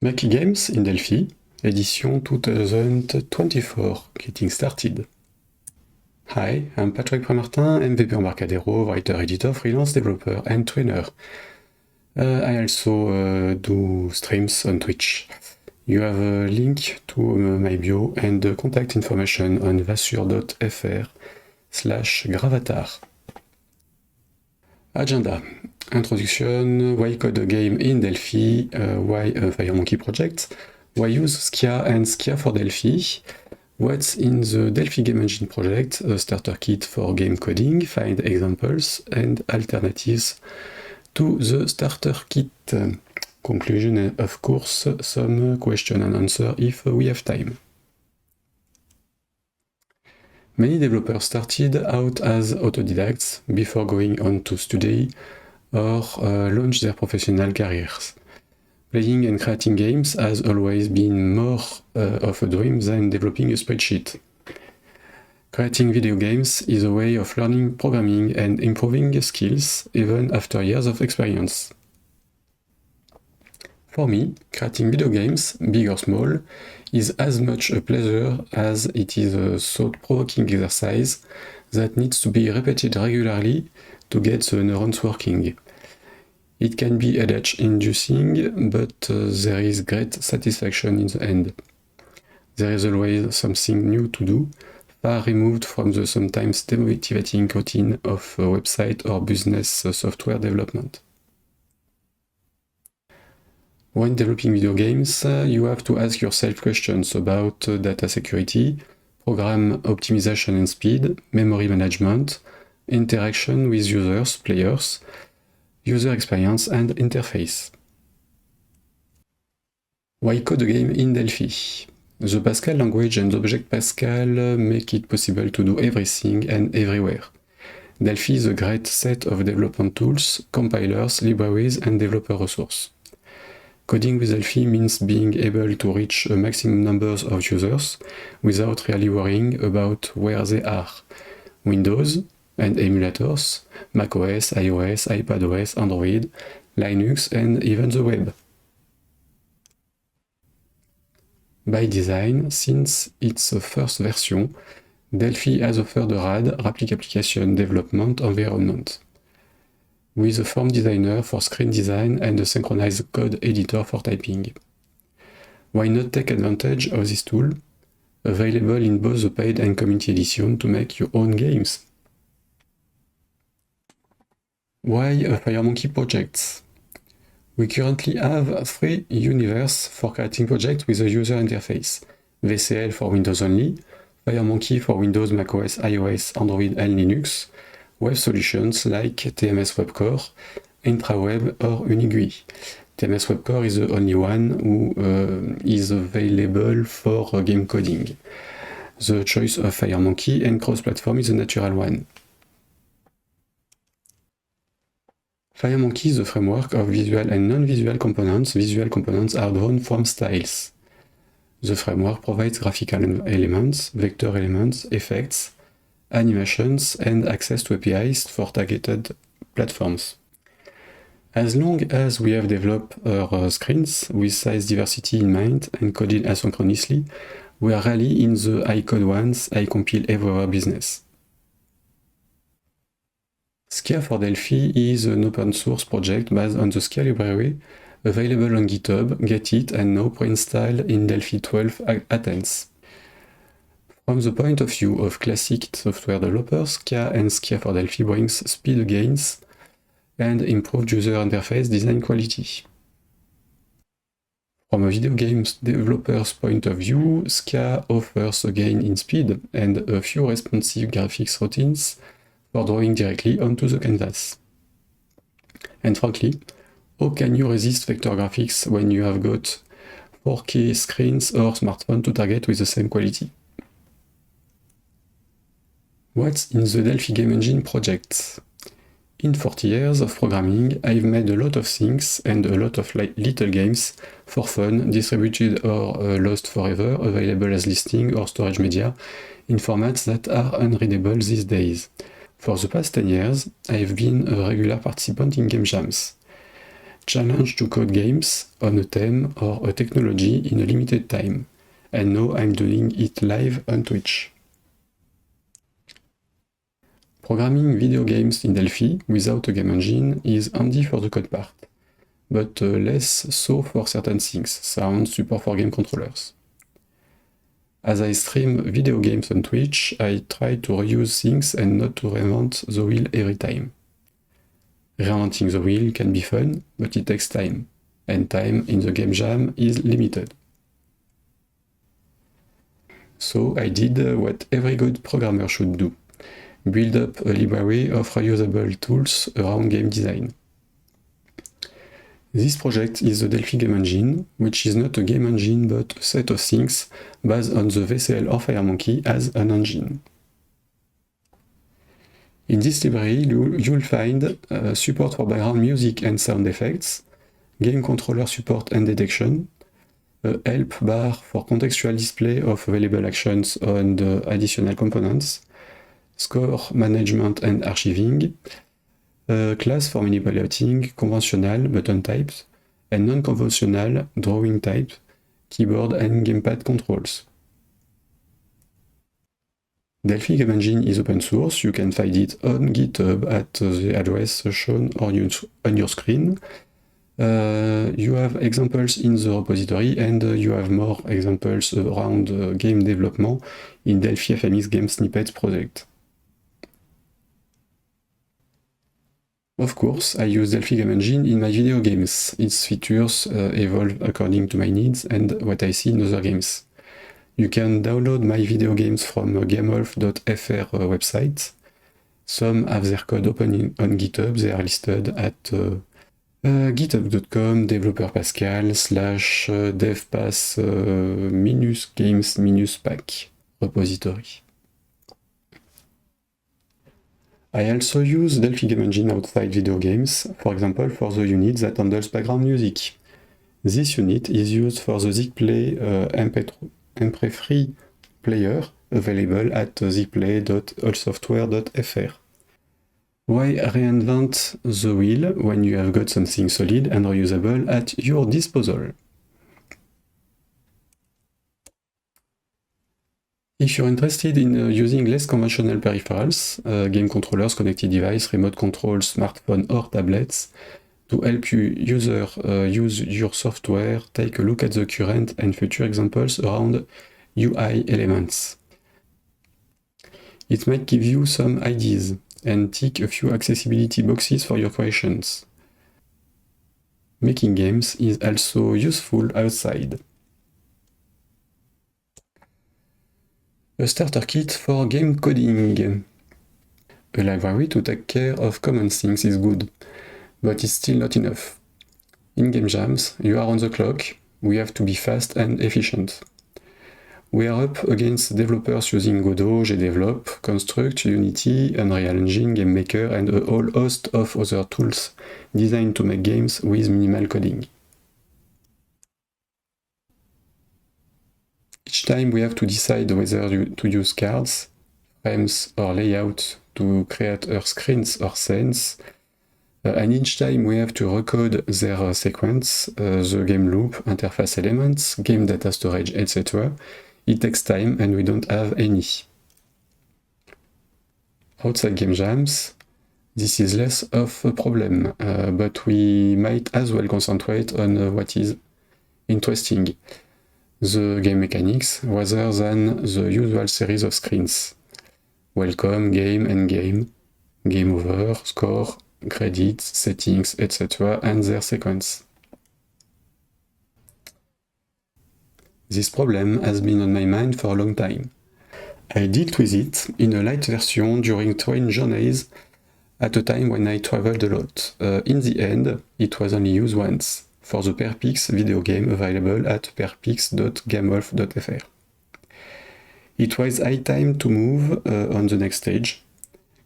Make Games in Delphi, edition 2024, getting started. Hi, I'm Patrick Premartin, MVP Embarcadero, writer, editor, freelance developer, and trainer. I also do streams on Twitch. You have a link to my bio and the contact information on vassure.fr/gravatar. Agenda. Introduction, why code a game in Delphi, why a FireMonkey project, why use Skia and Skia for Delphi, what's in the Delphi Game Engine project, a starter kit for game coding, find examples and alternatives to the starter kit. Conclusion and of course some question and answer if we have time. Many developers started out as autodidacts before going on to study or launch their professional careers. Playing and creating games has always been more of a dream than developing a spreadsheet. Creating video games is a way of learning programming and improving skills even after years of experience. For me, creating video games, big or small, is as much a pleasure as it is a thought-provoking exercise that needs to be repeated regularly to get the neurons working. It can be headache-inducing, but there is great satisfaction in the end. There is always something new to do, far removed from the sometimes demotivating routine of website or business software development. When developing video games, you have to ask yourself questions about data security, program optimization and speed, memory management, interaction with users, players, user experience and interface. Why code a game in Delphi? The Pascal language and Object Pascal make it possible to do everything and everywhere. Delphi is a great set of development tools, compilers, libraries and developer resources. Coding with Delphi means being able to reach a maximum number of users without really worrying about where they are. Windows and emulators, macOS, iOS, iPadOS, Android, Linux and even the web. By design, since its first version, Delphi has offered a RAD, Rapid Application Development Environment, with a form designer for screen design and a synchronized code editor for typing. Why not take advantage of this tool, available in both the paid and community edition, to make your own games? Why a FireMonkey project? We currently have 3 universes for creating projects with a user interface: VCL for Windows only, FireMonkey for Windows, macOS, iOS, Android and Linux, web solutions like TMS WebCore, IntraWeb or UniGUI. TMS WebCore is the only one who is available for game coding. The choice of FireMonkey and cross-platform is a natural one. FireMonkey is a framework of visual and non-visual components. Visual components are drawn from styles. The framework provides graphical elements, vector elements, effects, animations, and access to APIs for targeted platforms. As long as we have developed our screens with size diversity in mind and coded asynchronously, we are really in the I code once, I compile everywhere business. Skia for Delphi is an open source project based on the Skia library, available on GitHub, get it, and now pre-installed in Delphi 12 Athens. From the point of view of classic software developers, Skia and Skia for Delphi brings speed gains and improved user interface design quality. From a video game developer's point of view, Skia offers a gain in speed and a few responsive graphics routines for drawing directly onto the canvas. And frankly, how can you resist vector graphics when you have got 4K screens or smartphone to target with the same quality? What's in the Delphi Game Engine project? In 40 years of programming, I've made a lot of things and a lot of little games for fun, distributed or lost forever, available as listing or storage media in formats that are unreadable these days. For the past 10 years, I've been a regular participant in game jams. challenge to code games on a theme or a technology in a limited time. And now I'm doing it live on Twitch. Programming video games in Delphi without a game engine is handy for the code part, but less so for certain things, sound, support for game controllers. As I stream video games on Twitch, I try to reuse things and not to reinvent the wheel every time. Reinventing the wheel can be fun, but it takes time, and time in the game jam is limited. So I did what every good programmer should do: build up a library of reusable tools around game design. This project is the Delphi game engine, which is not a game engine but a set of things based on the VCL or FireMonkey as an engine. In this library, you'll find support for background music and sound effects, game controller support and detection, a help bar for contextual display of available actions on the additional components, score management and archiving, a class for manipulating conventional button types and non-conventional drawing types, keyboard and gamepad controls. Delphi Game Engine is open source. You can find it on GitHub at the address shown on your screen. You have examples in the repository, and you have more examples around game development in Delphi FMX Game Snippets project. Of course, I use Delphi Game Engine in my video games. Its features evolve according to my needs and what I see in other games. You can download my video games from gamewolf.fr website. Some have their code open on GitHub. They are listed at github.com developer pascal / devpass games pack repository. I also use Delphi Game Engine outside video games, for example for the unit that handles background music. This unit is used for the ZigPlay MP3 player available at zigplay.allsoftware.fr. Why reinvent the wheel when you have got something solid and reusable at your disposal? If you're interested in using less conventional peripherals, game controllers, connected device, remote control, smartphone or tablets, to help you use your software, take a look at the current and future examples around UI elements. It might give you some ideas and tick a few accessibility boxes for your questions. Making games is also useful outside. A starter kit for game coding. A library to take care of common things is good, but it's still not enough. In game jams, you are on the clock, we have to be fast and efficient. We are up against developers using Godot, GDevelop, Construct, Unity, Unreal Engine, GameMaker, and a whole host of other tools designed to make games with minimal coding. Each time we have to decide whether to use cards, frames or layout to create our screens or scenes, and each time we have to recode their sequence, the game loop, interface elements, game data storage, etc. It takes time and we don't have any. Outside game jams, this is less of a problem, but we might as well concentrate on what is interesting, the game mechanics, rather than the usual series of screens. Welcome, game, endgame, game over, score, credits, settings, etc. and their sequence. This problem has been on my mind for a long time. I dealt with it in a light version during train journeys at a time when I traveled a lot. In the end, it was only used once, for the PerPix video game available at perpix.gamewolf.fr. It was high time to move on the next stage,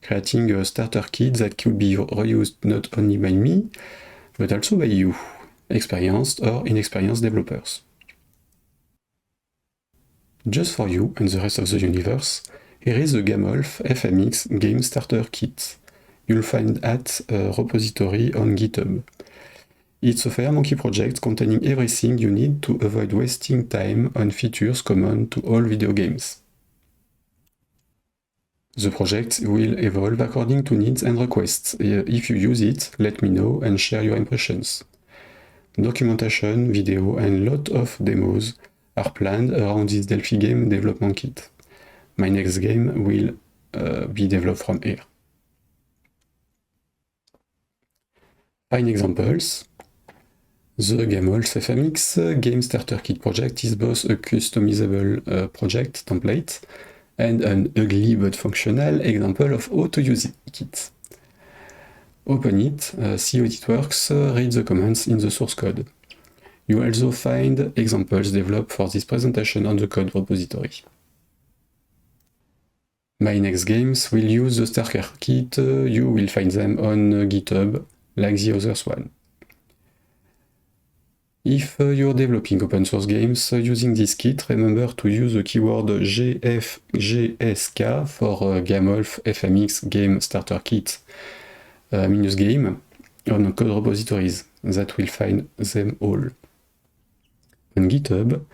creating a starter kit that could be reused not only by me, but also by you, experienced or inexperienced developers. Just for you and the rest of the universe, here is the GameWolf FMX Game Starter Kit. You'll find at a repository on GitHub. It's a FireMonkey project containing everything you need to avoid wasting time on features common to all video games. The project will evolve according to needs and requests. If you use it, let me know and share your impressions. Documentation, video, and lot of demos are planned around this Delphi game development kit. My next game will be developed from here. Fine examples. The Gamolf FMX Game Starter Kit project is both a customizable project template and an ugly but functional example of how to use it. Open it, see how it works, read the comments in the source code. You will also find examples developed for this presentation on the code repository. My next games will use the Starter Kit. You will find them on GitHub, like the others one. If you're developing open source games using this kit, remember to use the keyword GFGSK for Gamolf FMX Game Starter Kit -game on code repositories. That will find them all. On GitHub,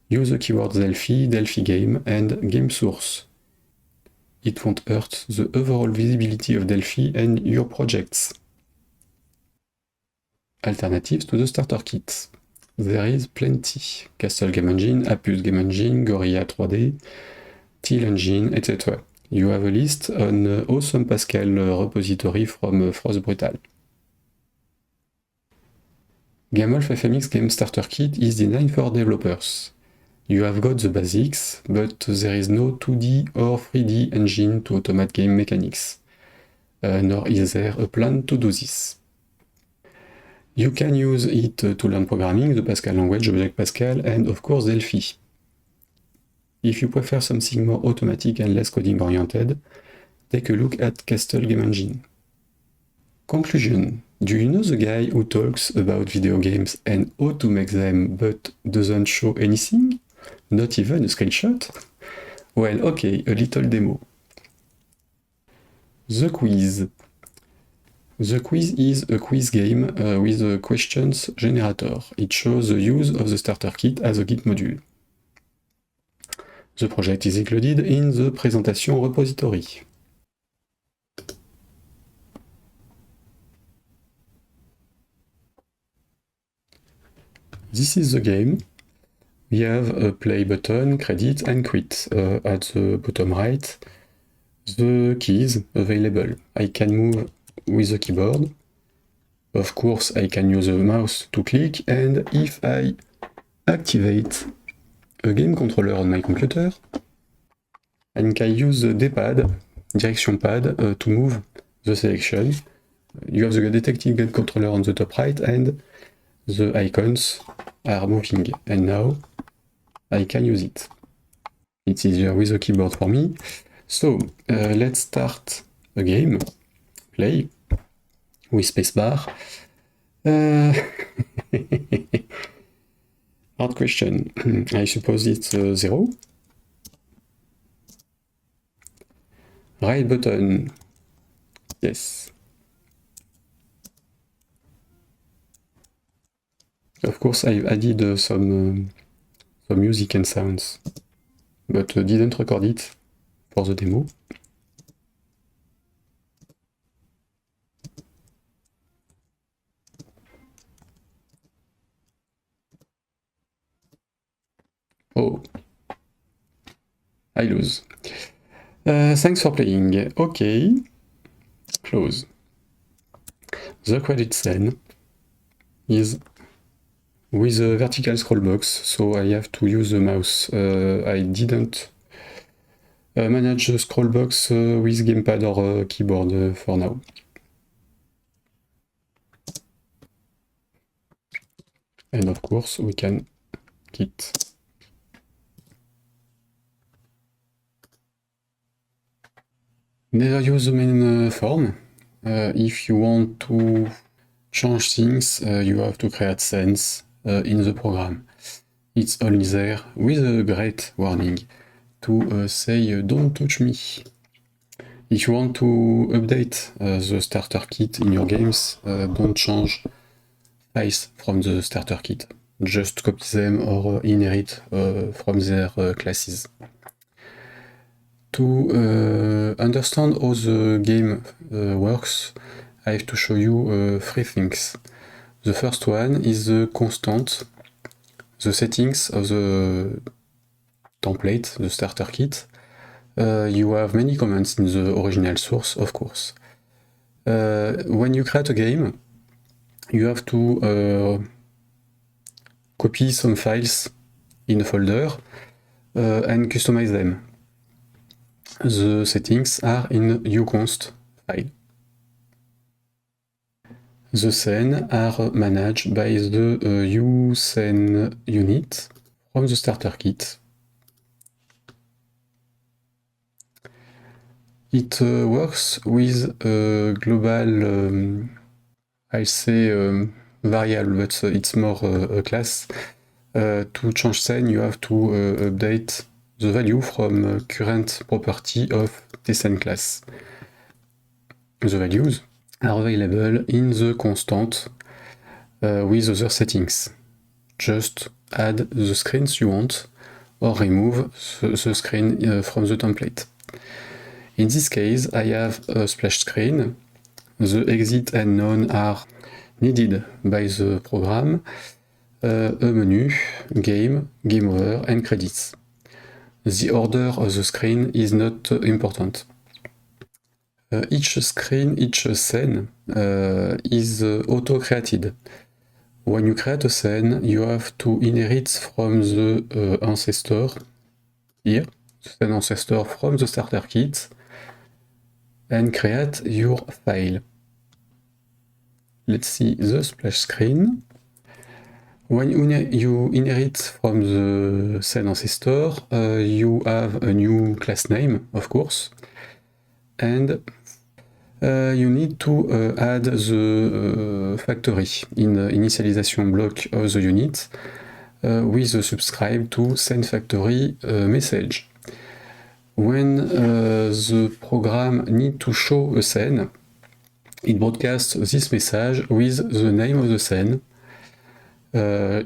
use the keywords Delphi, Delphi Game, and Game Source. It won't hurt the overall visibility of Delphi and your projects. Alternatives to the starter kit. There is plenty. Castle Game Engine, Apus Game Engine, Gorilla 3D, Teal Engine, etc. You have a list on Awesome Pascal repository from Frost Brutal. Gamolf FMX Game Starter Kit is designed for developers. You have got the basics, but there is no 2D or 3D engine to automate game mechanics, nor is there a plan to do this. You can use it to learn programming, the Pascal language, Object Pascal, and of course Delphi. If you prefer something more automatic and less coding-oriented, take a look at Castle Game Engine. Conclusion. Do you know the guy who talks about video games and how to make them but doesn't show anything? Not even a screenshot? Well, okay, a little demo. The quiz. The quiz is a quiz game with a questions generator. It shows the use of the starter kit as a Git module. The project is included in the presentation repository. This is the game. We have a play button, credit, and quit. At the bottom right, the keys available. I can move with the keyboard. Of course, I can use the mouse to click, and if I activate a game controller on my computer, I can use the D-pad, direction pad, to move the selection. You have the detected game controller on the top right, and the icons are moving, and now I can use it. It's easier with the keyboard for me. So let's start a game. Play with spacebar. Hard question. I suppose it's 0. Right button. Yes. Of course, I've added some music and sounds, but didn't record it for the demo. Oh, I lose. Thanks for playing. Okay, close. The credit scene is with a vertical scroll box, so I have to use the mouse. I didn't manage the scroll box with gamepad or keyboard for now. And of course, we can quit. Never use the main form. If you want to change things, you have to create scenes in the program. It's only there with a great warning to say don't touch me. If you want to update the starter kit in your games, don't change files from the starter kit. Just copy them or inherit from their classes. To understand how the game works, I have to show you 3 things. The first one is the constant, the settings of the template, the starter kit. You have many commands in the original source, of course. When you create a game, you have to copy some files in a folder and customize them. The settings are in uconst file. The scene are managed by the uscene unit from the starter kit. It works with a global, I'll say variable, but it's more a class. To change scene, you have to update the value from current property of the scene class. The values are available in the constant with other settings. Just add the screens you want or remove the screen from the template. In this case, I have a splash screen. The exit and none are needed by the program. A menu, game, game over, and credits. The order of the screen is not important. Each screen, each scene is auto-created. When you create a scene, you have to inherit from the ancestor, here, the scene ancestor from the starter kit, and create your file. Let's see the splash screen. When you inherit from the scene ancestor, you have a new class name, of course, and you need to add the factory in the initialization block of the unit with the subscribe to scene factory message. When the program needs to show a scene, it broadcasts this message with the name of the scene.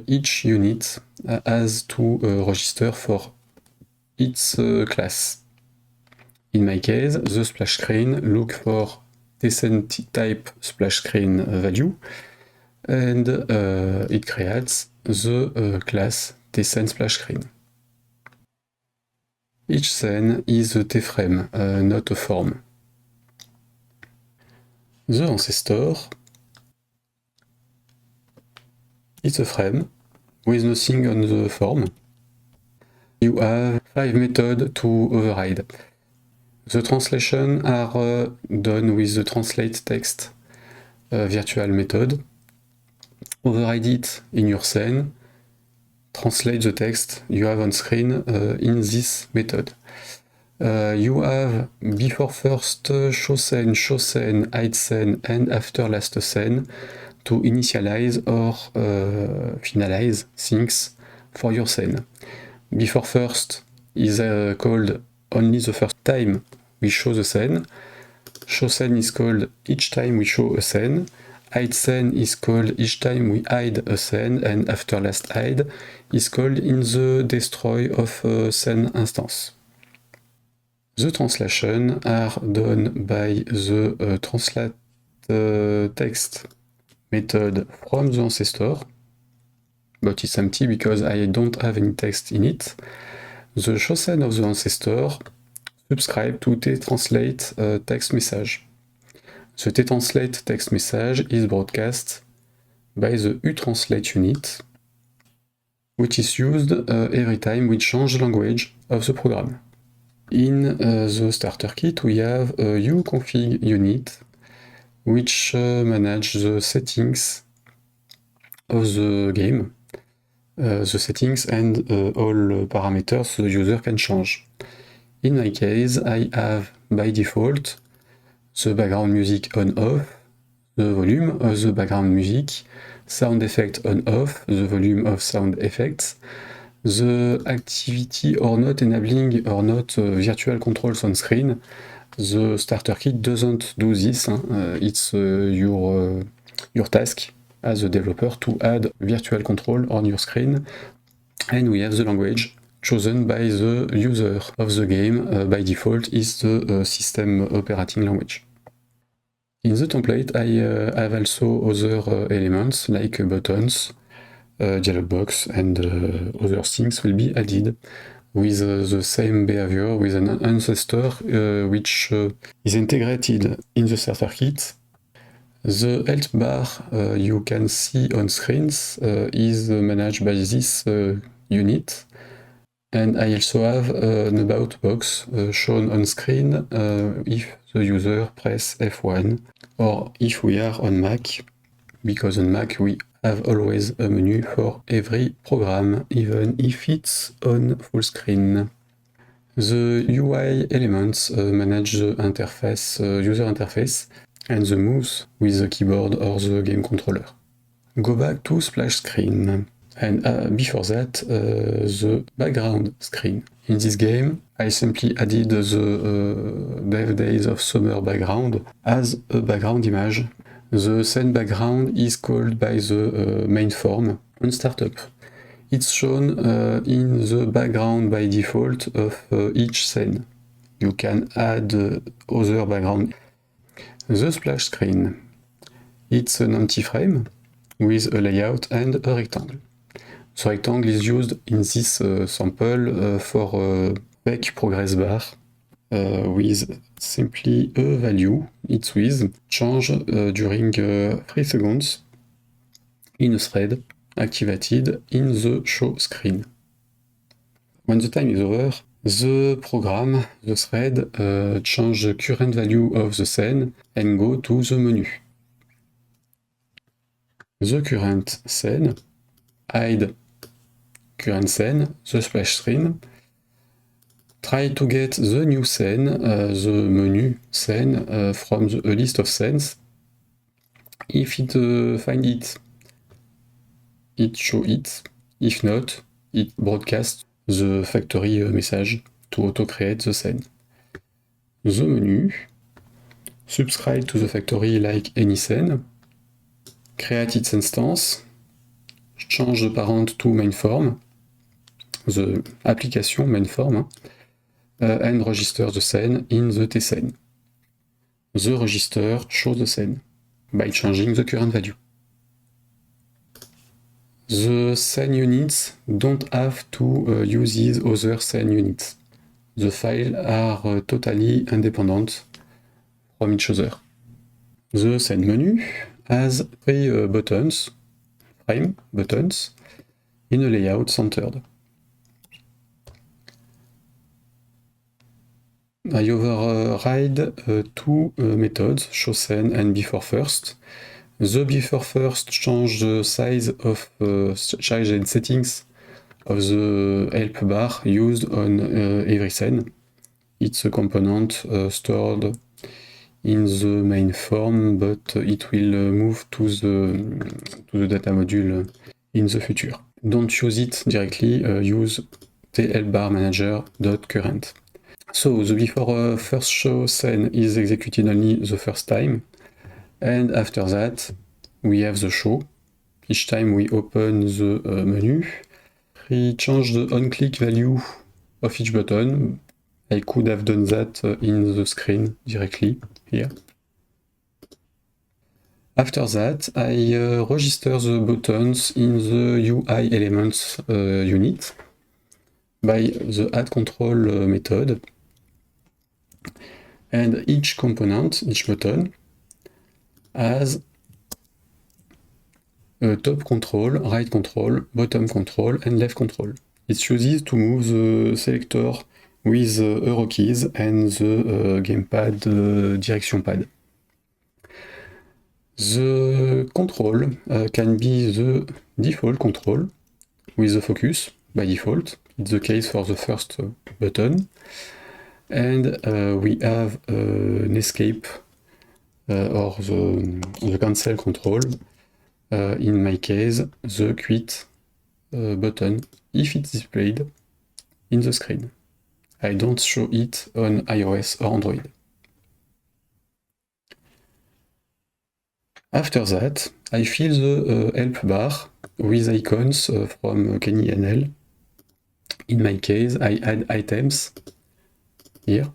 Each unit has to register for its class. In my case, the splash screen look for scene type splash screen value, and it creates the class scene splash screen. Each scene is a T-frame, not a form. The ancestor is a frame with nothing on the form. You have 5 methods to override. The translation are done with the translate text virtual method. Override it in your scene. Translate the text you have on screen in this method. You have before first show scene, hide scene, and after last scene to initialize or finalize things for your scene. Before first is called only the first time we show the scene. Show scene is called each time we show a scene. Hide scene is called each time we hide a scene, and after last hide is called in the destroy of a scene instance. The translation are done by the translate text method from the ancestor, but it's empty because I don't have any text in it. The show scene of the ancestor subscribe to translate text message. The translate text message is broadcast by the utranslate unit, which is used every time we change language of the program. In the starter kit, we have a uconfig unit, which manage the settings of the game, the settings and all parameters the user can change. In my case, I have by default the background music on-off, the volume of the background music, sound effect on-off, the volume of sound effects, the activity or not enabling or not virtual controls on screen. The starter kit doesn't do this, it's your task as a developer to add virtual control on your screen, and we have the language chosen by the user of the game. By default is the system operating language. In the template I have also other elements like buttons, dialog box, and other things will be added with the same behavior with an ancestor which is integrated in the starter kit. The health bar you can see on screens is managed by this unit, and I also have an about box shown on screen if the user press F1 or if we are on Mac, because on Mac we have always a menu for every program, even if it's on full screen. The UI elements manage the interface, user interface, and the moves with the keyboard or the game controller. Go back to splash screen, and before that, the background screen. In this game, I simply added the Dev Days of Summer background as a background image. The scene background is called by the main form on startup. It's shown in the background by default of each scene. You can add other background. The splash screen. It's an empty frame with a layout and a rectangle. The rectangle is used in this sample for back progress bar with simply a value, its width, change during 3 seconds in a thread activated in the show screen. When the time is over, the program, the thread, change the current value of the scene and go to the menu. The current scene, hide current scene, the splash screen, try to get the new scene, the menu scene from a list of scenes. If it find it, it show it. If not, it broadcasts the factory message to auto-create the scene. The menu, subscribe to the factory like any scene, create its instance, change the parent to main form, the application main form, and register the scene in the tscene. The register shows the scene by changing the current value. The scene units don't have to use these other scene units. The files are totally independent from each other. The scene menu has 3 buttons, frame buttons, in a layout centered. I override 2 methods, show scene and before first. The before first change the size of size and settings of the help bar used on every scene. It's a component stored in the main form, but it will move to the data module in the future. Don't use it directly, use thelpbarmanager.current. So the before first show scene is executed only the first time, and after that we have the show. Each time we open the menu, we change the on-click value of each button. I could have done that in the screen directly here. After that, I register the buttons in the UI elements unit by the add control method. And each component, each button, has a top control, right control, bottom control, and left control. It uses to move the selector with the arrow keys and the gamepad direction pad. The control can be the default control with the focus by default. It's the case for the first button. And we have an escape or the cancel control. In my case, the quit button if it's displayed in the screen. I don't show it on iOS or Android. After that, I fill the help bar with icons from KNL. In my case, I add items here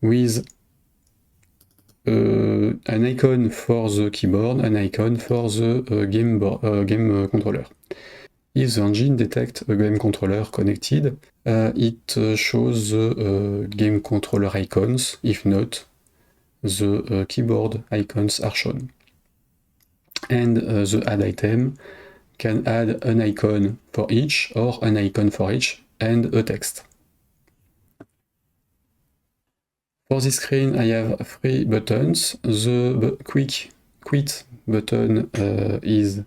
with an icon for the keyboard, an icon for the game controller. If the engine detects a game controller connected, it shows the game controller icons. If not, the keyboard icons are shown. And the add item can add an icon for each or an icon for each and a text. For this screen, I have 3 buttons. The quit button is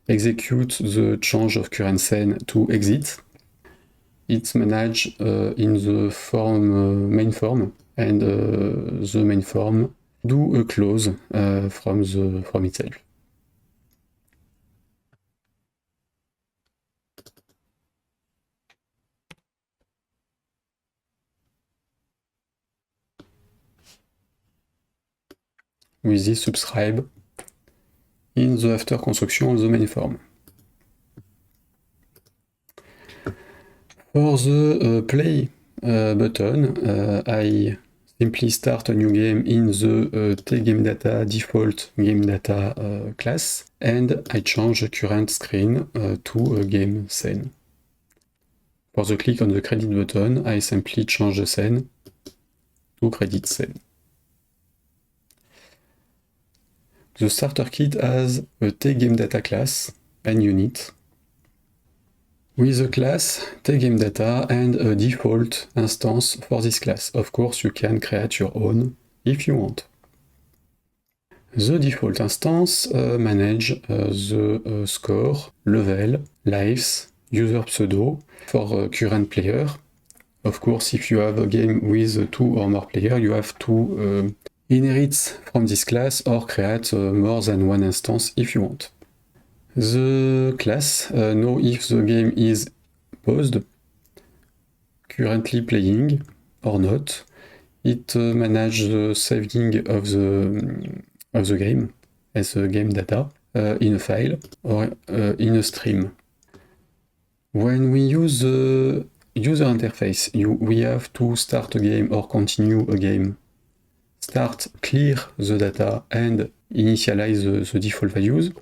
execute the change of current scene to exit. It's managed in the main form, and the main form do a close from itself. With this subscribe in the after construction of the main form. For the play button, I simply start a new game in the tGameData default GameData class, and I change the current screen to a game scene. For the click on the credit button, I simply change the scene to credit scene. The starter kit has a tGameData class and unit with a class tGameData and a default instance for this class. Of course, you can create your own if you want. The default instance manage the score, level, lives, user pseudo for current player. Of course, if you have a game with 2 or more players, you have to inherit from this class or create more than one instance if you want. The class know if the game is paused, currently playing or not. It manages the saving of the game as a game data in a file or in a stream. When we use the user interface, we have to start a game or continue a game. Start, clear the data and initialize the default values.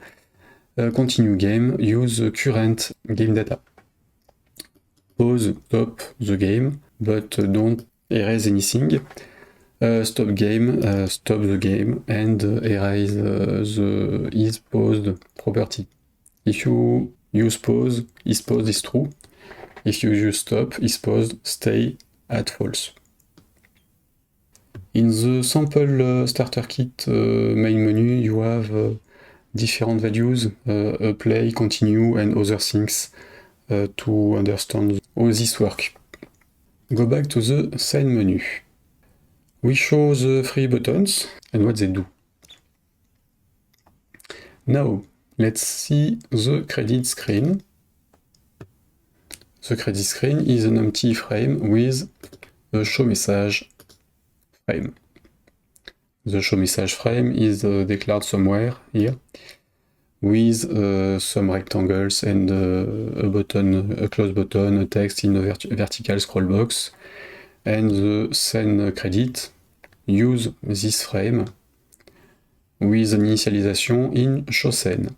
Continue game, use the current game data. Pause, stop the game, but don't erase anything. Stop game, stop the game, and erase the is paused property. If you use pause is true. If you use stop is paused, stay at false. In the sample starter kit main menu, you have different values, play, continue, and other things to understand how this works. Go back to the scene menu. We show the 3 buttons and what they do. Now, let's see the credit screen. The credit screen is an empty frame with a show message frame. The show message frame is declared somewhere here with some rectangles and a button, a close button, a text in a vertical scroll box, and the scene credit use this frame with an initialization in show scene.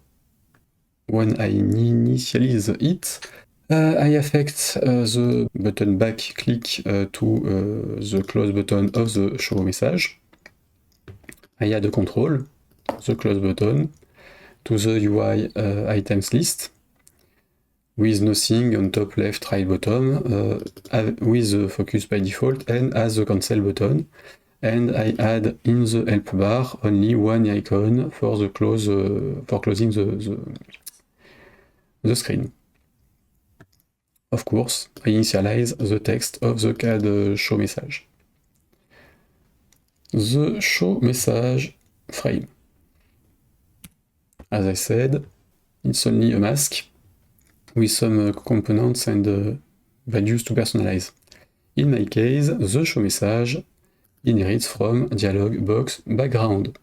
When I initialize it, I affect the button back click to the close button of the show message. I add a control, the close button, to the UI items list with nothing on top, left, right, bottom, with the focus by default and as the cancel button. And I add in the help bar only one icon for the close for closing the screen. Of course, I initialize the text of the CAD show message. The show message frame. As I said, it's only a mask with some components and values to personalize. In my case, the show message inherits from dialog box background.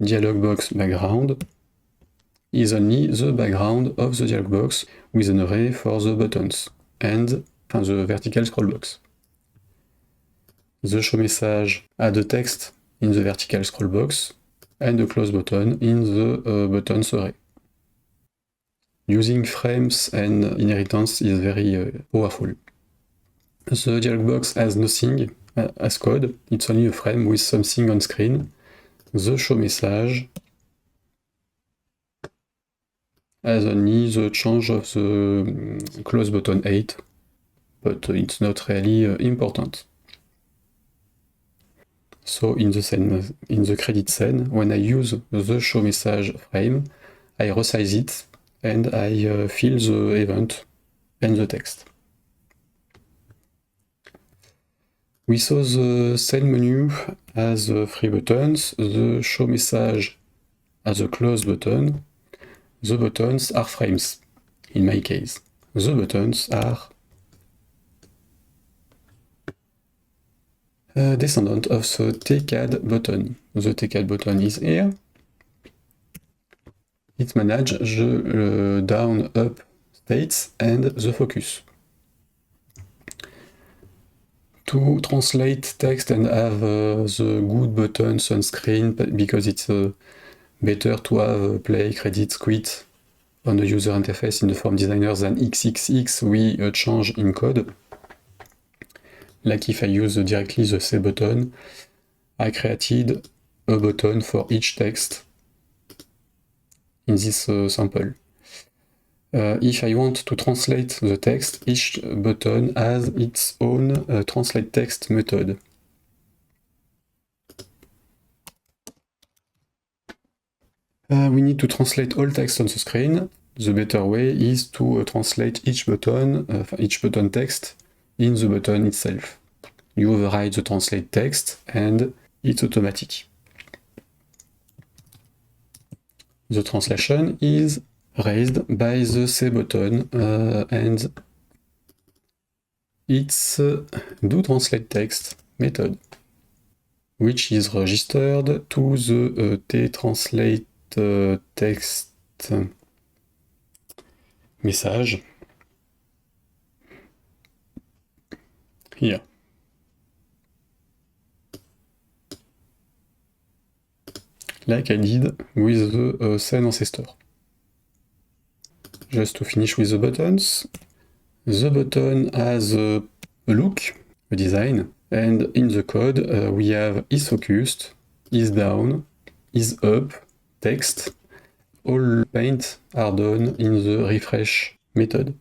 dialog box background is only the background of the dialog box with an array for the buttons and the vertical scroll box. The show message add a text in the vertical scroll box and a close button in the buttons array. Using frames and inheritance is very powerful. The dialog box has nothing as code, it's only a frame with something on screen. The show message has only the change of the close button 8, but it's not really important. So in the credit scene, when I use the show message frame, I resize it and I fill the event and the text. We saw the scene menu has 3 buttons, the show message has a close button. The buttons are frames, in my case. The buttons are descendant of the TCAD button. The TCAD button is here. It manages the down, up states and the focus. To translate text and have the good buttons on screen, because it's better to have play, credits, quit on the user interface in the form designer than XXX we change in code. Like if I use directly the C button, I created a button for each text in this sample. If I want to translate the text, each button has its own translate text method. We need to translate all text on the screen. The better way is to translate each button text in the button itself. You override the translate text and it's automatic. The translation is raised by the C button and it's do translate text method, which is registered to the translate text message here. Like I did with the scene ancestor. Just to finish with the buttons. The button has a look, a design, and in the code we have is focused, is down, is up, text. All paint are done in the refresh method.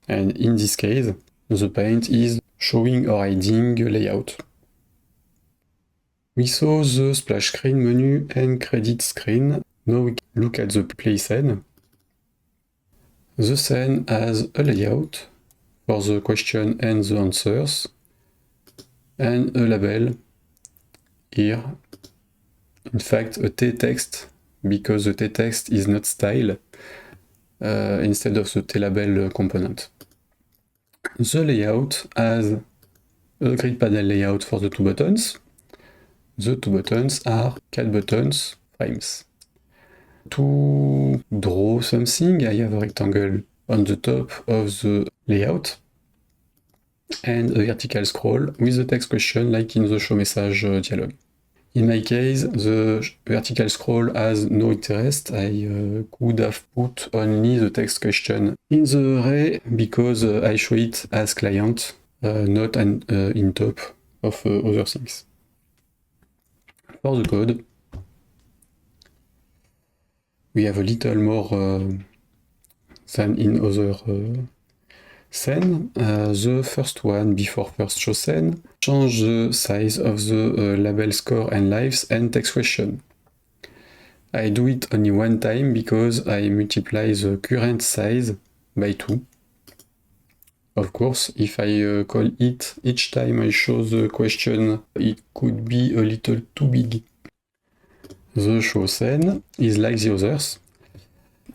And in this case, the paint is showing or hiding layout. We saw the splash screen menu and credit screen. Now we look at the play scene. The scene has a layout for the question and the answers, and a label here. In fact, a T-text, because the T-text is not style, instead of the T-label component. The layout has a grid panel layout for the 2 buttons. The 2 buttons are cat buttons frames. To draw something, I have a rectangle on the top of the layout and a vertical scroll with the text question like in the show message dialog. In my case, the vertical scroll has no interest. I could have put only the text question in the array because I show it as client, not in top of other things. For the code, we have a little more than in other scene. The first one, before first show scene, change the size of the label score and lives and text question. I do it only one time because I multiply the current size by 2. Of course, if I call it each time I show the question, it could be a little too big. The show scene is like the others.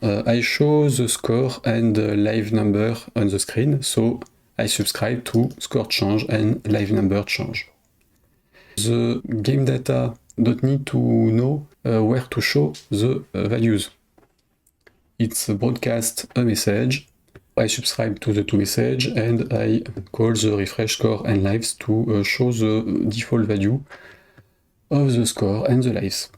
I show the score and the live number on the screen, so I subscribe to score change and live number change. The game data don't need to know where to show the values. It's broadcast a message. I subscribe to the two message and I call the refresh score and lives to show the default value of the score and the lives.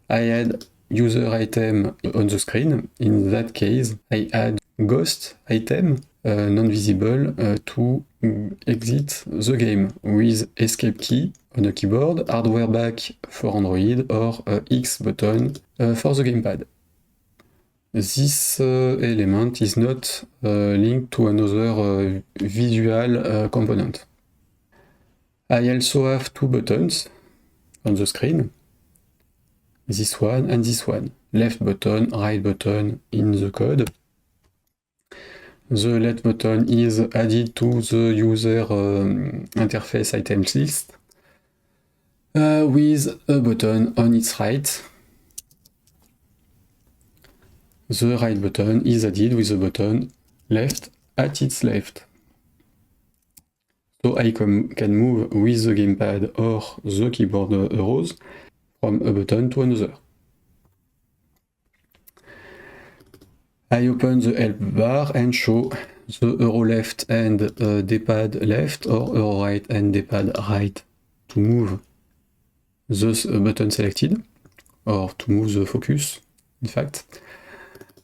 I add user item on the screen. In that case, I add ghost item, non-visible, to exit the game with escape key on the keyboard, hardware back for Android, or X button for the gamepad. This element is not linked to another visual component. I also have two buttons on the screen, this one and this one, left button, right button in the code. The left button is added to the user interface items list with a button on its right. The right button is added with the button left at its left. So I can move with the gamepad or the keyboard arrows from a button to another. I open the help bar and show the arrow left and D-pad left or arrow right and D-pad right to move the button selected or to move the focus, in fact.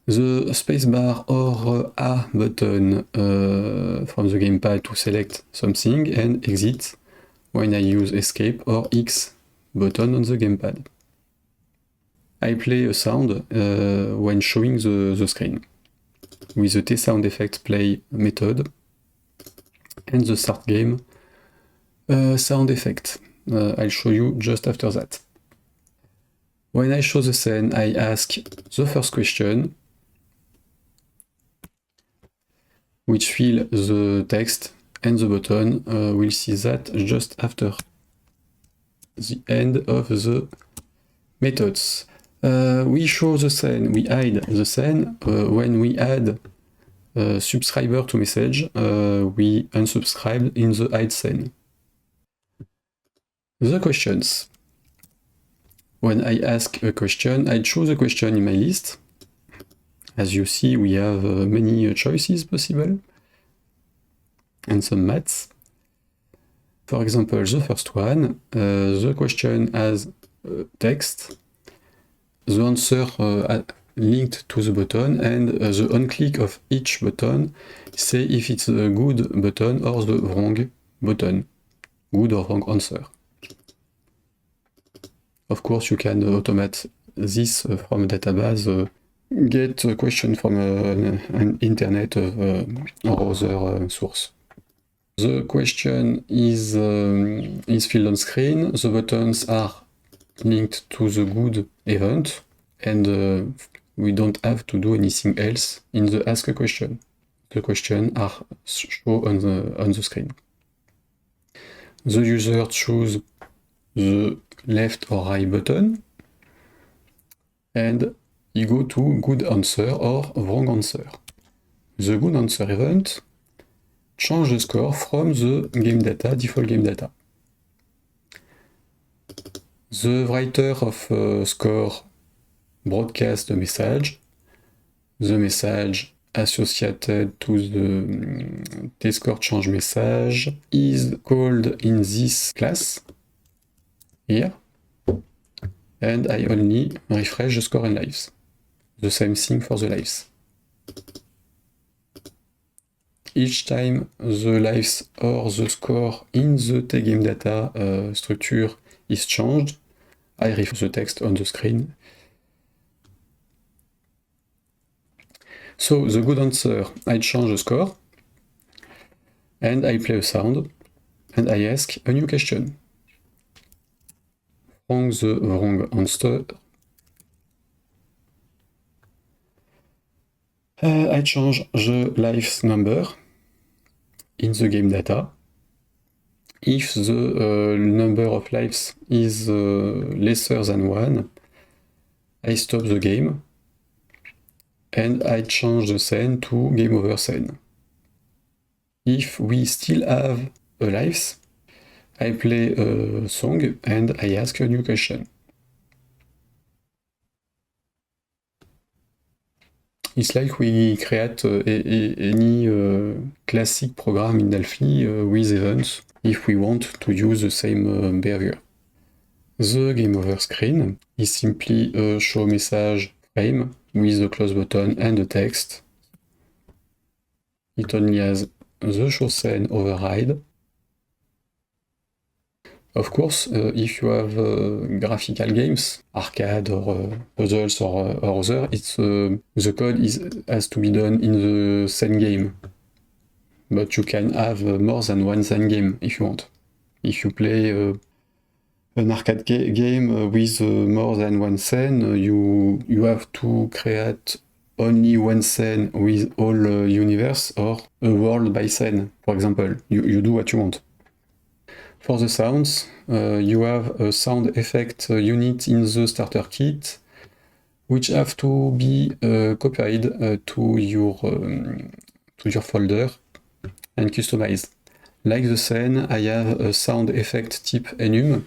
The spacebar or A button from the gamepad to select something and exit when I use escape or X button on the gamepad. I play a sound when showing the screen with the T-sound effect play method and the start game sound effect. I'll show you just after that. When I show the scene, I ask the first question, which fill the text and the button. We'll see that just after the end of the methods. We show the scene, we hide the scene. When we add subscriber to message, we unsubscribe in the hide scene. The questions. When I ask a question, I choose a question in my list. As you see, we have many choices possible and some maths. For example, the first one, the question has text, the answer linked to the button, and the on-click of each button say if it's a good button or the wrong button, good or wrong answer. Of course, you can automate this from a database, get a question from an internet or other source. The question is filled on screen. The buttons are linked to the good event, and we don't have to do anything else in the ask a question. The questions are shown on the screen. The user chooses the left or right button, and you go to good answer or wrong answer. The good answer event change the score from the game data, default game data. The writer of score broadcasts a message. The message associated to the tscore change message is called in this class here, and I only refresh the score and lives. The same thing for the lives. Each time the lives or the score in the game data structure is changed, I refresh the text on the screen. So the good answer, I change the score, and I play a sound, and I ask a new question. From the wrong answer, I change the lives number in the game data. If the number of lives is lesser than 1, I stop the game and I change the scene to game over scene. If we still have a lives, I play a song and I ask a new question. It's like we create any classic program in Delphi with events if we want to use the same behavior. The game over screen is simply a show message frame with a close button and a text. It only has the show scene override. Of course, if you have graphical games, arcade or puzzles or other, the code has to be done in the same game. But you can have more than one same game if you want. If you play an arcade game with more than one scene, you have to create only one scene with all universe or a world by scene, for example. You do what you want. For the sounds, you have a sound effect unit in the starter kit, which have to be copied to your folder and customized. Like the scene, I have a sound effect type enum,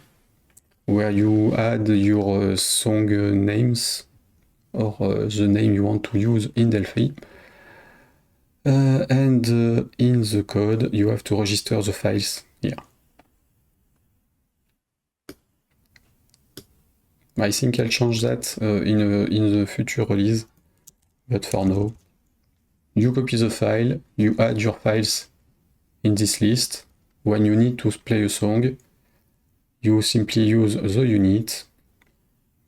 where you add your song names or the name you want to use in Delphi. And in the code, you have to register the files here. I think I'll change that in the future release, but for now, you copy the file, you add your files in this list. When you need to play a song, you simply use the unit,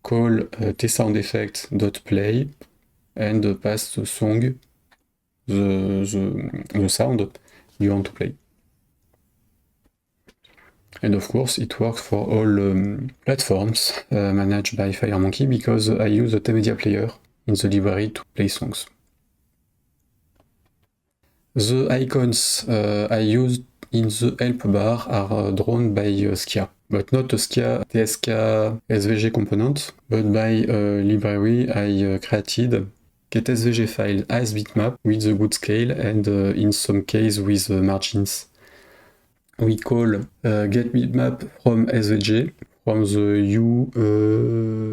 call tsoundeffect.play, and pass the song, the sound you want to play. And of course, it works for all platforms managed by FireMonkey because I use the TMedia player in the library to play songs. The icons I used in the help bar are drawn by Skia, but not a Skia TSK SVG component, but by a library I created, getSVG file as bitmap with the good scale and in some case with margins. We call getBitmap from SVG, from the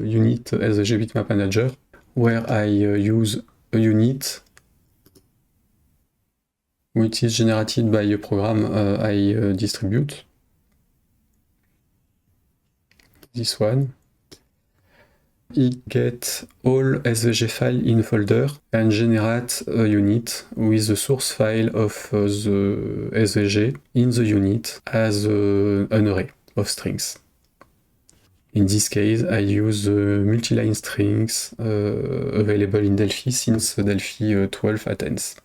unit SVG bitmap manager, where I use a unit which is generated by a program I distribute. This one. It gets all SVG file in a folder and generates a unit with the source file of the SVG in the unit as an array of strings. In this case, I use multi-line strings available in Delphi since Delphi 12 attends.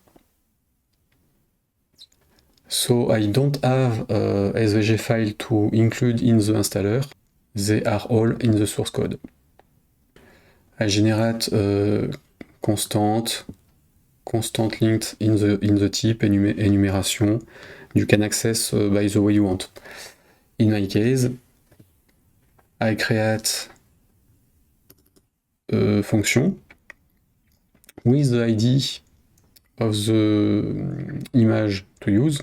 So I don't have a SVG file to include in the installer. They are all in the source code. I generate constant linked in the type enumeration. You can access by the way you want. In my case, I create a function with the ID of the image to use.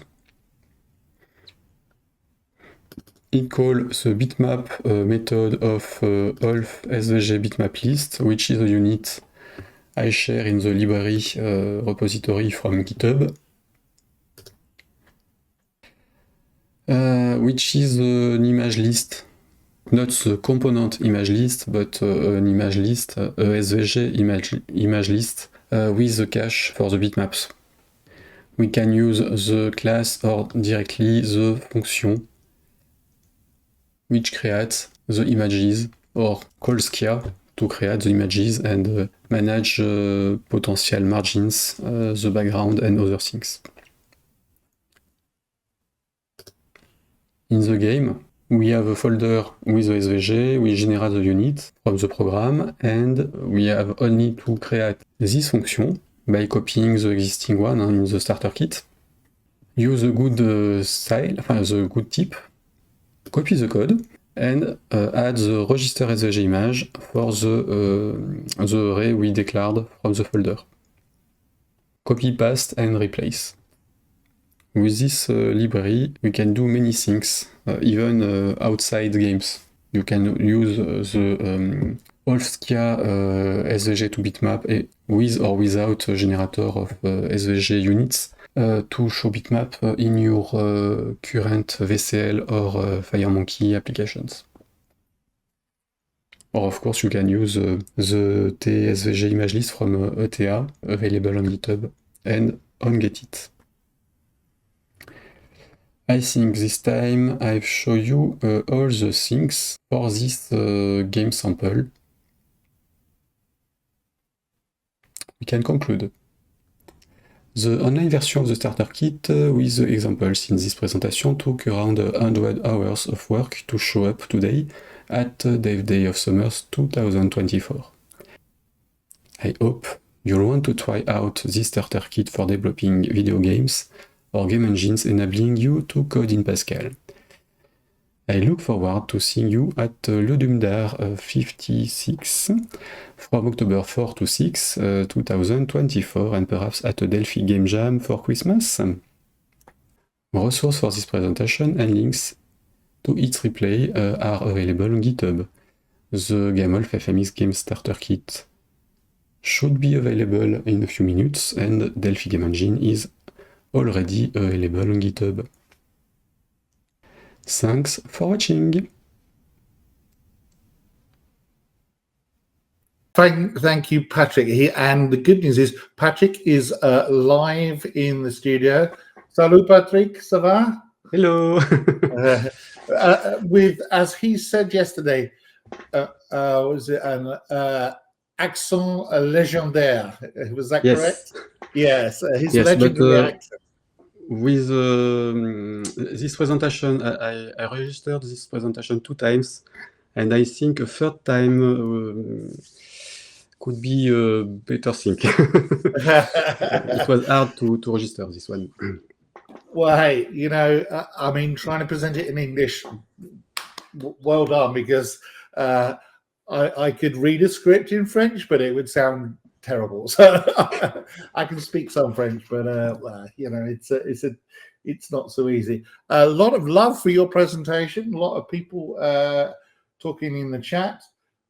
It calls the bitmap method of Olf SVG bitmap list, which is a unit I share in the library repository from GitHub, which is an image list, not the component image list, but an image list, a SVG image list with the cache for the bitmaps. We can use the class or directly the function which creates the images, or calls Skia to create the images and manage potential margins, the background and other things. In the game, we have a folder with the SVG, we generate the unit from the program, and we have only to create this function by copying the existing one in the starter kit. Use the good style, the good type, copy the code, and add the register SVG image for the array we declared from the folder. Copy, paste, and replace. With this library, we can do many things, even outside games. You can use the Olskia SVG to bitmap with or without a generator of SVG units to show bitmap in your current VCL or FireMonkey applications. Or of course you can use the TSVG image list from ETA, available on GitHub, and on Getit. I think this time I've shown you all the things for this game sample. We can conclude. The online version of the starter kit with the examples in this presentation took around 100 hours of work to show up today at Dev Day of Summers 2024. I hope you'll want to try out this starter kit for developing video games or game engines enabling you to code in Pascal. I look forward to seeing you at Ludumdar 56 from October 4 to 6, 2024, and perhaps at a Delphi Game Jam for Christmas. Resources for this presentation and links to its replay are available on GitHub. The GameWolf FMX Game Starter Kit should be available in a few minutes, and Delphi Game Engine is already available on GitHub. Thanks for watching. Thank you, Patrick. And the good news is Patrick is live in the studio. Salut, Patrick. Ça va? Hello. With, as he said yesterday, was it an accent légendaire? Was that correct? Yes. His legendary accent. With this presentation, I registered this presentation 2 times, and I think a third time could be a better thing. It was hard to register this one. Well, hey, you know, I mean, trying to present it in English, well done, because I could read a script in French, but it would sound terrible. So I can speak some French, but you know, it's not so easy. A lot of love for your presentation. A lot of people talking in the chat.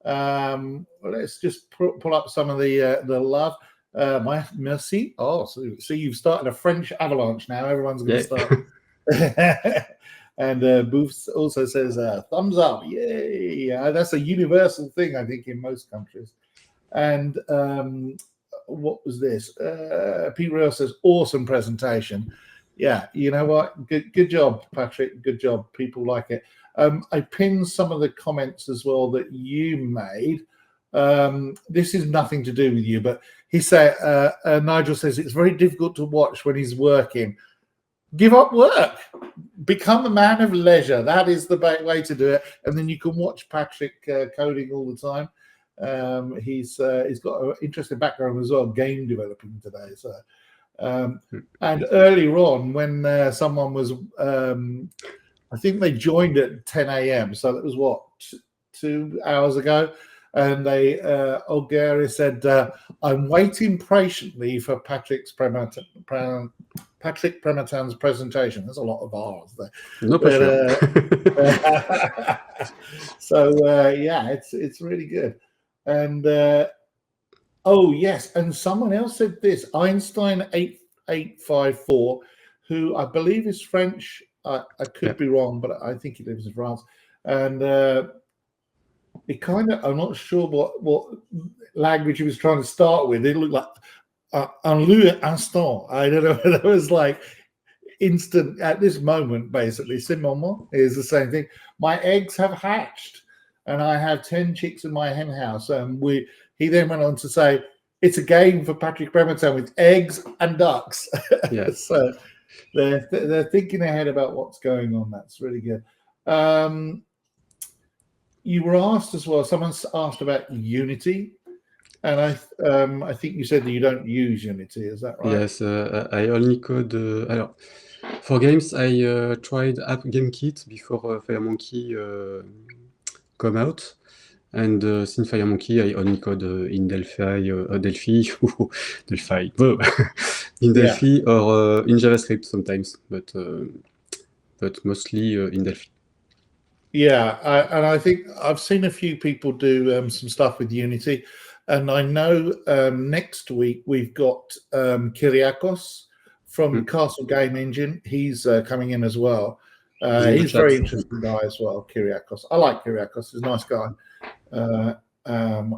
Let's just pull up some of the love. Merci. Oh, so you've started a French avalanche now. Everyone's going to start. And Booth also says thumbs up. Yay! That's a universal thing, I think, in most countries. And what was this? Pete Real says, awesome presentation. Yeah, you know what? Good job, Patrick. Good job. People like it. I pinned some of the comments as well that you made. This is nothing to do with you, but he said, Nigel says, it's very difficult to watch when he's working. Give up work. Become a man of leisure. That is the way to do it. And then you can watch Patrick coding all the time. He's got an interesting background as well, game developing today. So, and earlier on, when someone was, I think they joined at 10 a.m. So that was what, 2 hours ago. And they, Olgari said, I'm waiting patiently for Patrick Prematan's presentation. There's a lot of R's there. No pressure. So, yeah, it's really good. And, oh, yes. And someone else said this, Einstein 8854, who I believe is French. I could be wrong, but I think he lives in France. And, it kind of, I'm not sure what language he was trying to start with. It looked like un instant. I don't know. That was like instant at this moment, basically. Ce moment is the same thing. My eggs have hatched, and I have 10 chicks in my hen house. And he then went on to say, it's a game for Patrick Bremerton with eggs and ducks. Yes. So they're thinking ahead about what's going on. That's really good. You were asked as well, someone's asked about Unity, and I think you said that you don't use Unity, is that right? Yes, I only code, for games, I tried AppGameKit before FireMonkey come out, and since FireMonkey, I only code in Delphi, in Yeah. Delphi or in JavaScript sometimes, but mostly in Delphi. Yeah, and I think I've seen a few people do some stuff with Unity, and I know next week we've got Kyriakos from Castle Game Engine. He's coming in as well. He's a very interesting guy as well, Kyriakos. I like Kyriakos. He's a nice guy.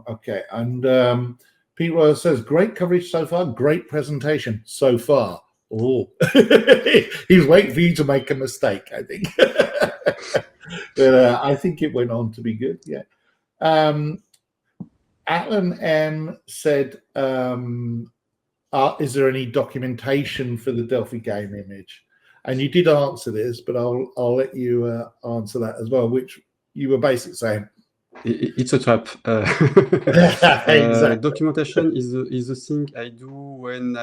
Okay, and Pete Royal says, great coverage so far, great presentation so far. Oh, he's waiting for you to make a mistake, I think. But I think it went on to be good. Yeah. Alan M said, is there any documentation for the Delphi game image? And you did answer this, but I'll let you answer that as well, which you were basically saying. It's a trap. Exactly. Documentation is the thing I do when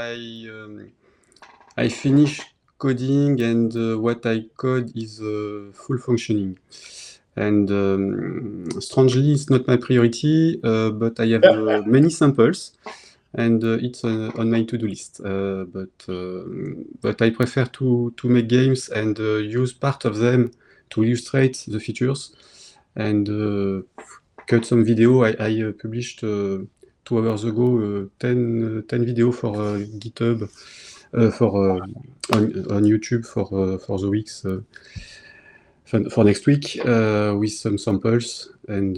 I finish coding and what I code is full functioning. And strangely, it's not my priority, but I have many samples, and it's on my to-do list. But I prefer to make games and use part of them to illustrate the features and cut some video. I published 2 hours ago 10 video for GitHub on YouTube for the weeks for next week with some samples, and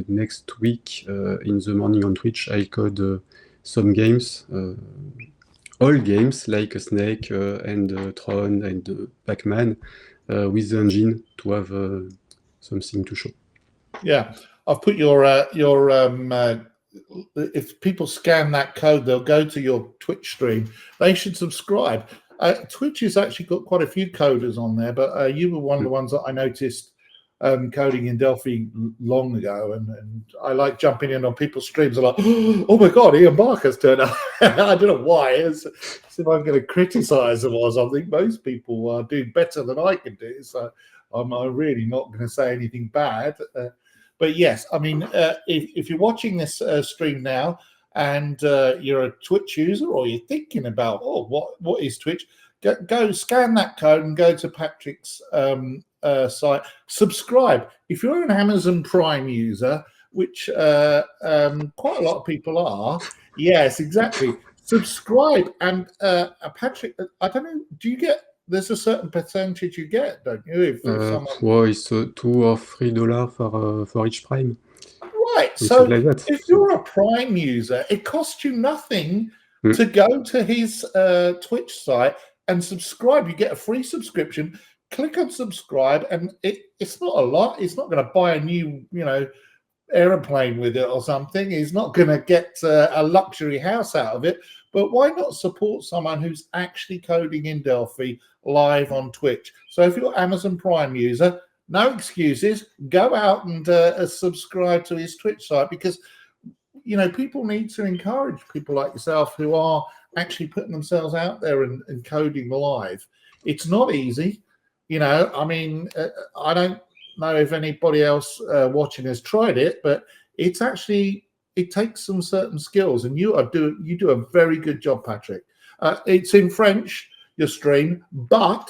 next week in the morning on Twitch I code some games, all games like Snake and Tron and Pac-Man with the engine to have something to show. Yeah, I've put your if people scan that code, they'll go to your Twitch stream. They should subscribe. Twitch has actually got quite a few coders on there, but you were one of the ones that I noticed coding in Delphi long ago, and I like jumping in on people's streams. I'm like, oh my god, Ian Barker's turned up. I don't know why. It's if I'm going to criticize them or something. Most people do better than I can do, so I'm really not going to say anything bad. But yes, I mean, if you're watching this stream now and you're a Twitch user, or you're thinking about, what is Twitch? Go scan that code and go to Patrick's site. Subscribe. If you're an Amazon Prime user, which quite a lot of people are, yes, exactly. Subscribe. And Patrick, I don't know, do you get? There's a certain percentage you get, don't you? If someone... Well, it's $2 or $3 for each Prime. Right. So like if you're a Prime user, it costs you nothing to go to his Twitch site and subscribe. You get a free subscription. Click on subscribe, and it's not a lot. It's not going to buy a new, airplane with it or something. He's not going to get a luxury house out of it. But why not support someone who's actually coding in Delphi live on Twitch? So if you're an Amazon Prime user, no excuses. Go out and subscribe to his Twitch site, because, people need to encourage people like yourself who are actually putting themselves out there and coding live. It's not easy. I mean, I don't know if anybody else watching has tried it, but it's actually... it takes some certain skills, and you do a very good job, Patrick. It's in French, your stream, but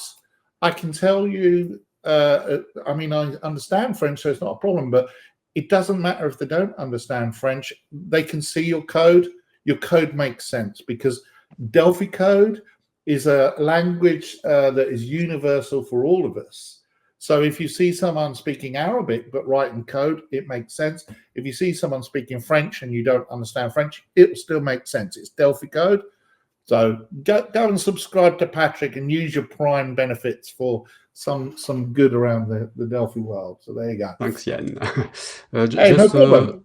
I can tell you, I mean, I understand French, so it's not a problem, but it doesn't matter if they don't understand French. They can see your code. Your code makes sense, because Delphi code is a language that is universal for all of us. So if you see someone speaking Arabic but writing code, it makes sense. If you see someone speaking French and you don't understand French, it will still make sense. It's Delphi code. So go and subscribe to Patrick and use your Prime benefits for some good around the Delphi world. So there you go. Thanks, Yann. Hey, no problem.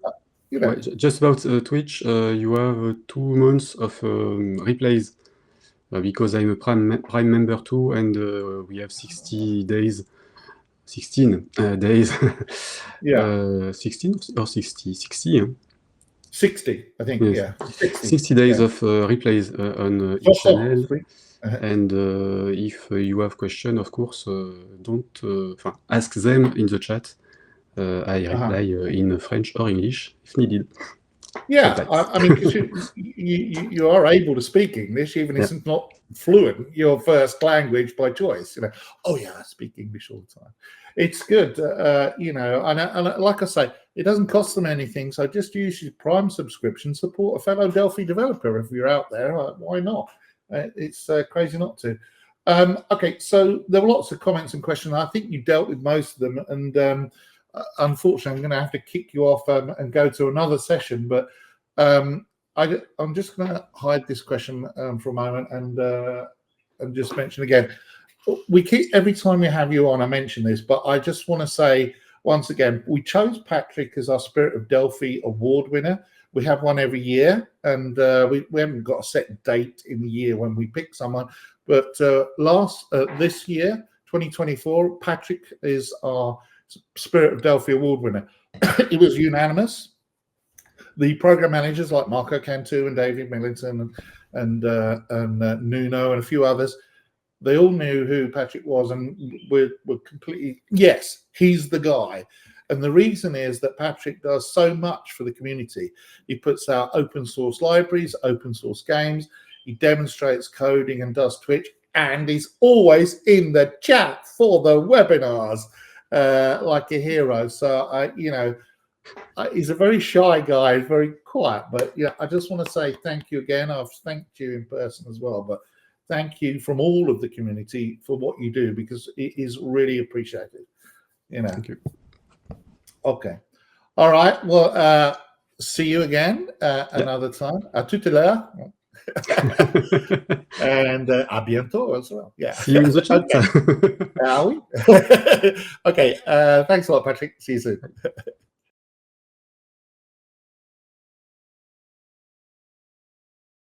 Just about Twitch, you have 2 months of replays because I'm a Prime member too, and we have 16 days. Yeah. 16 or 60? 60, huh? 60, I think, yes. Yeah. 60 days of replays on each channel. And if you have questions, of course, don't ask them in the chat. I reply in French or English if needed. Yeah, Sometimes. I mean, 'cause you are able to speak English, even if it's not fluent, your first language by choice. You know, oh yeah, I speak English all the time. It's good, you know, and like I say, it doesn't cost them anything. So just use your Prime subscription, support a fellow Delphi developer if you're out there. Why not? It's crazy not to. Okay, so there were lots of comments and questions. I think you dealt with most of them, and unfortunately, I'm going to have to kick you off and go to another session. But I'm just going to hide this question for a moment and just mention again. We keep every time we have you on, I mention this, but I just want to say once again, we chose Patrick as our Spirit of Delphi award winner. We have one every year, and we haven't got a set date in the year when we pick someone. But this year, 2024, Patrick is our Spirit of Delphi award winner. It was unanimous. The program managers like Marco Cantu and David Millington and Nuno and a few others, they all knew who Patrick was, and we're completely, yes, he's the guy. And the reason is that Patrick does so much for the community. He puts out open source libraries, open source games. He demonstrates coding and does Twitch, and he's always in the chat for the webinars like a hero. So, you know, he's a very shy guy, very quiet. But yeah, I just want to say thank you again. I've thanked you in person as well, but thank you from all of the community for what you do, because it is really appreciated. You know. Thank you. Okay. All right. Well, see you again another time. À tout à l'heure. And à bientôt as well. Yeah. See you in the chat. Okay. Okay. Thanks a lot, Patrick. See you soon.